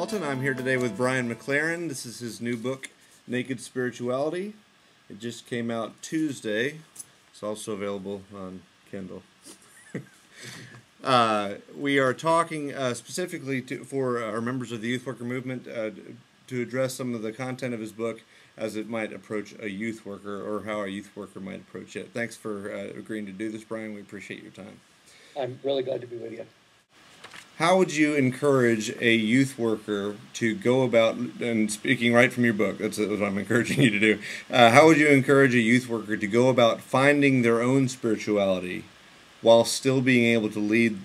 Melton. I'm here today with Brian McLaren. This is his new book, Naked Spirituality. It just came out Tuesday. It's also available on Kindle. We are talking specifically for our members of the Youthworker movement to address some of the content of his book as it might approach a youth worker or how a youth worker might approach it. Thanks for agreeing to do this, Brian. We appreciate your time. I'm really glad to be with you. How would you encourage a youth worker to go about, and speaking right from your book, that's what I'm encouraging you to do, how would you encourage a youth worker to go about finding their own spirituality while still being able to lead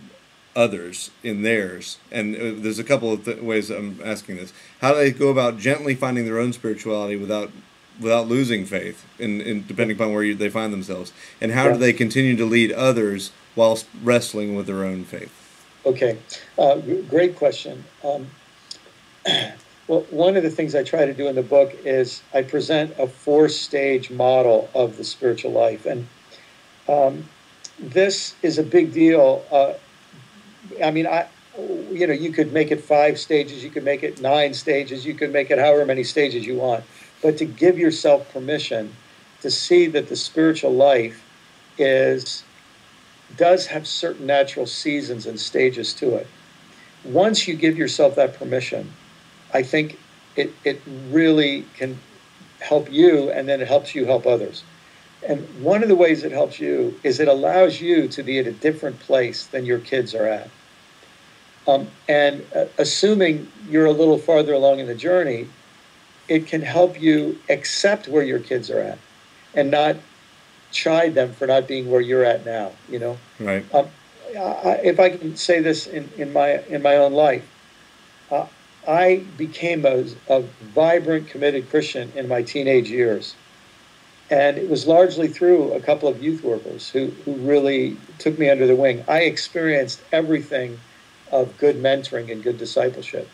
others in theirs? And there's a couple of ways I'm asking this. How do they go about gently finding their own spirituality without losing faith, in depending upon where they find themselves? And how do they continue to lead others while wrestling with their own faith? Okay, great question. Well, one of the things I try to do in the book is I present a 4-stage model of the spiritual life. And this is a big deal. You could make it 5 stages, you could make it 9 stages, you could make it however many stages you want. But to give yourself permission to see that the spiritual life does have certain natural seasons and stages to it. Once you give yourself that permission, I think it really can help you, and then it helps you help others. And one of the ways it helps you is it allows you to be at a different place than your kids are at. Assuming you're a little farther along in the journey, it can help you accept where your kids are at and not chide them for not being where you're at now, you know? Right. If I can say this in my own life, I became a vibrant, committed Christian in my teenage years. And it was largely through a couple of youth workers who really took me under the wing. I experienced everything of good mentoring and good discipleship.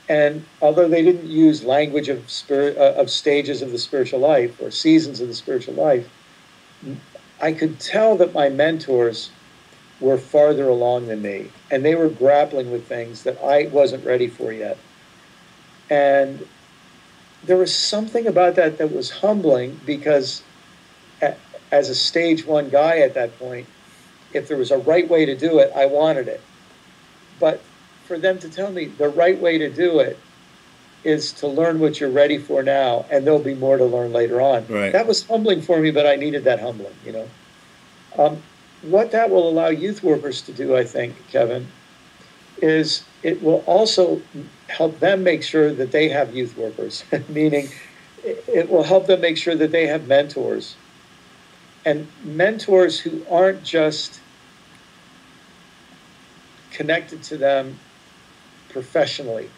And although they didn't use language of stages of the spiritual life or seasons of the spiritual life, I could tell that my mentors were farther along than me, and they were grappling with things that I wasn't ready for yet. And there was something about that was humbling, because as a stage 1 guy at that point, if there was a right way to do it, I wanted it. But for them to tell me the right way to do it is to learn what you're ready for now, and there'll be more to learn later on. Right. That was humbling for me, but I needed that humbling, you know. What that will allow youth workers to do, I think, Kevin, is it will also help them make sure that they have youth workers, meaning it will help them make sure that they have mentors, and mentors who aren't just connected to them professionally.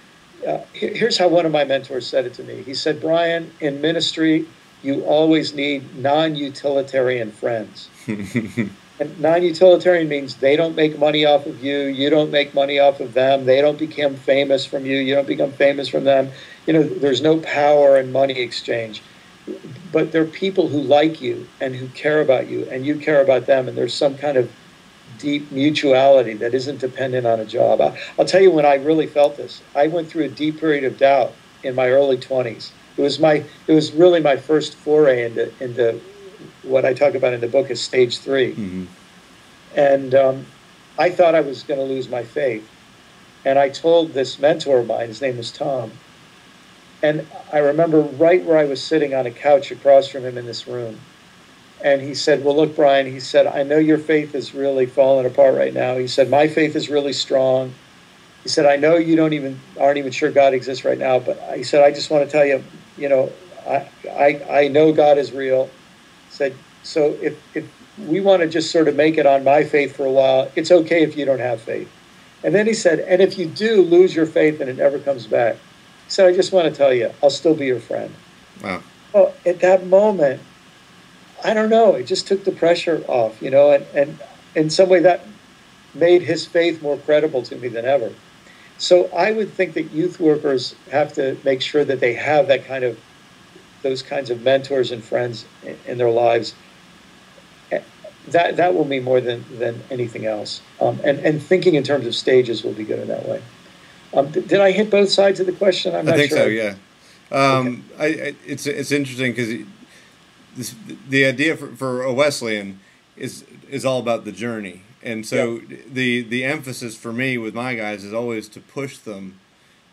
Here's how one of my mentors said it to me. He said, Brian, in ministry, you always need non-utilitarian friends. And non-utilitarian means they don't make money off of you, you don't make money off of them, they don't become famous from you, you don't become famous from them. You know, there's no power and money exchange. But they're people who like you and who care about you, and you care about them, and there's some kind of deep mutuality that isn't dependent on a job. I'll tell you when I really felt this. I went through a deep period of doubt in my early 20s. It was really my first foray into what I talk about in the book as stage 3. Mm-hmm. And I thought I was going to lose my faith. And I told this mentor of mine, his name was Tom, and I remember right where I was sitting on a couch across from him in this room. And he said, well, look, Brian, he said, I know your faith is really falling apart right now. He said, my faith is really strong. He said, I know you aren't even sure God exists right now, but he said, I just want to tell you, you know, I know God is real. He said, so if we want to just sort of make it on my faith for a while, it's okay if you don't have faith. And then he said, and if you do lose your faith and it never comes back, he said, I just want to tell you, I'll still be your friend. Wow. Well, at that moment, I don't know, it just took the pressure off, you know, and in some way that made his faith more credible to me than ever. So I would think that youth workers have to make sure that they have those kinds of mentors and friends in their lives. That will mean more than anything else. And thinking in terms of stages will be good in that way. Did I hit both sides of the question? I'm I not think so. sure. Yeah. Okay. It's interesting because the idea for a Wesleyan is all about the journey, and Yep. so the emphasis for me with my guys is always to push them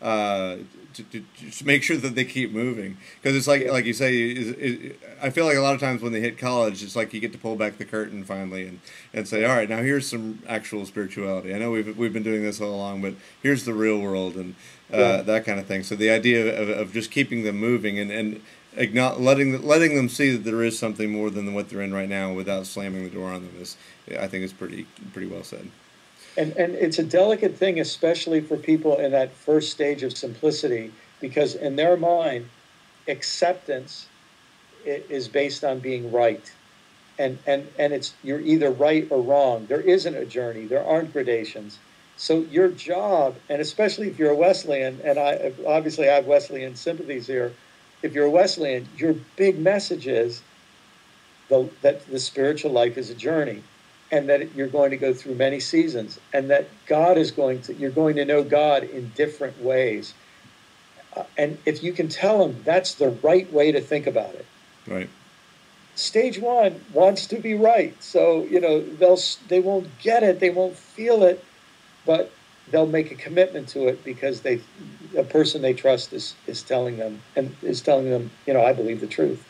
uh, to just make sure that they keep moving, because it's Yeah. like you say, I feel like a lot of times when they hit college, it's like you get to pull back the curtain finally and say, Yeah. all right, now here's some actual spirituality. I know we've been doing this all along, but here's the real world, and Yeah. that kind of thing. So the idea of just keeping them moving and letting them see that there is something more than what they're in right now without slamming the door on them is, I think, is pretty well said. And it's a delicate thing, especially for people in that first stage of simplicity, because in their mind, acceptance is based on being right. And it's you're either right or wrong. There isn't a journey. There aren't gradations. So your job, and especially if you're a Wesleyan, and I obviously have Wesleyan sympathies here. If you're a Wesleyan, your big message is that the spiritual life is a journey, and that you're going to go through many seasons, and that you're going to know God in different ways. And if you can tell them that's the right way to think about it. Right. Stage one wants to be right, so they won't get it, they won't feel it, but they'll make a commitment to it because a person they trust is telling them, I believe the truth.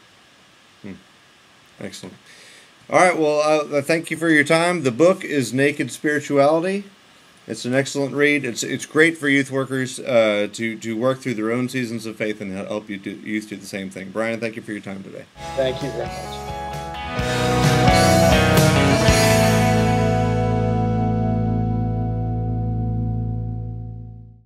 Hmm. Excellent. All right. Well, thank you for your time. The book is Naked Spirituality. It's an excellent read. It's great for youth workers to work through their own seasons of faith and help youth do the same thing. Brian, thank you for your time today. Thank you very much.